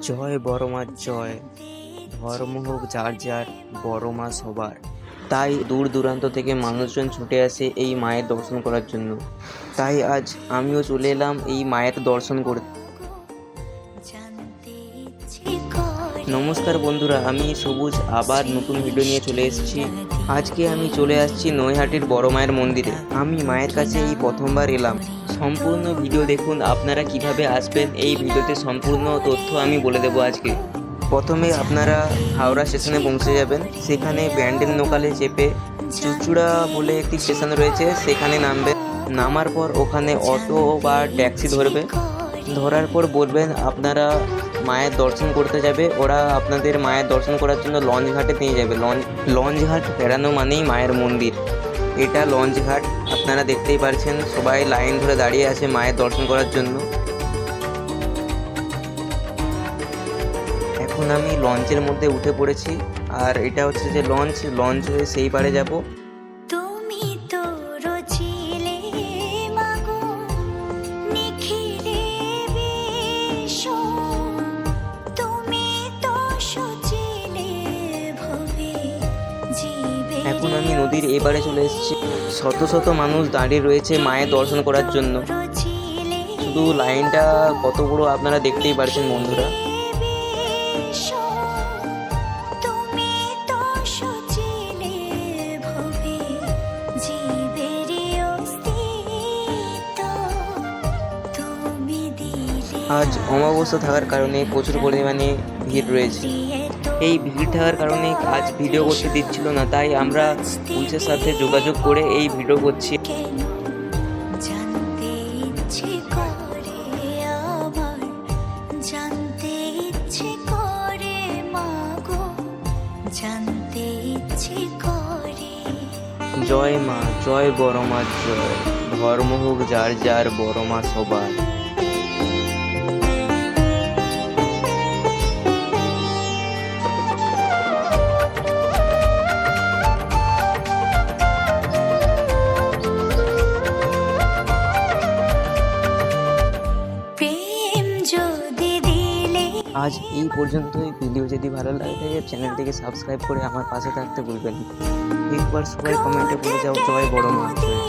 জয় বড় মা জয়। ধর্ম হোক যার যার, বড় মা সবার। তাই দূর দূরান্ত থেকে মানুষজন ছুটে আসে এই মায়ের দর্শন করার জন্য। তাই আজ আমিও চলে এলাম এই মায়ের দর্শন করতে। নমস্কার বন্ধুরা, আমি সবুজ আবার নতুন ভিডিও নিয়ে চলে এসেছি। আজকে আমি চলে আসছি নৈহাটির বড় মায়ের মন্দিরে। আমি মায়ের কাছে এই প্রথমবার এলাম। সম্পূর্ণ ভিডিও দেখুন, আপনারা কিভাবে আসবেন এই ভিডিওতে সম্পূর্ণ তথ্য আমি বলে দেবো আজকে। প্রথমে আপনারা হাওড়া স্টেশনে পৌঁছে যাবেন। সেখানে ব্যান্ডেল লোকালে চেপে চুচুড়া বলে একটি স্টেশন রয়েছে, সেখানে নামবেন। নামার পর ওখানে অটো বা ট্যাক্সি ধরবে। ধরার পর বলবেন আপনারা মায়ের দর্শন করতে যাবে। ওরা আপনাদের মায়ের দর্শন করার জন্য লঞ্চ ঘাটে নিয়ে যাবে। লঞ্চ ঘাট বেড়ানো মানেই মায়ের মন্দির। এটা লঞ্চ ঘাট, আপনারা দেখতেই পারছেন সবাই লাইন ধরে দাঁড়িয়ে আছে মায়ের দর্শন করার জন্য। এখন আমি লঞ্চের মধ্যে উঠে পড়েছি, আর এটা হচ্ছে যে লঞ্চ হয়ে সেই পারে যাব। এখন আমি নদীর এবারে চলে এসেছি। শত শত মানুষ দাঁড়িয়ে রয়েছে মায়ের দর্শন করার জন্য। শুধু লাইনটা কত বড় আপনারা দেখতেই পারছেন বন্ধুরা। আজ অমাবস্যা থাকার কারণে প্রচুর পরিমাণে ভিড় রয়েছে। এই ভিড় থাকার কারণে আজ ভিডিও করতে দিচ্ছিল না, তাই আমরা পুলিশের সাথে যোগাযোগ করে এই ভিডিও করছি। জয় মা জয়, বড় মা জয়। ধর্ম হোক যার যার, বড় মা সবার। আজ এই পর্যন্তই। ভিডিও যদি ভালো লাগে থাকে চ্যানেলটিকে সাবস্ক্রাইব করে আমার পাশে থাকতে ভুলবেন না। একবার সবাই কমেন্টে বলে যাও জয় বড় মা জয়।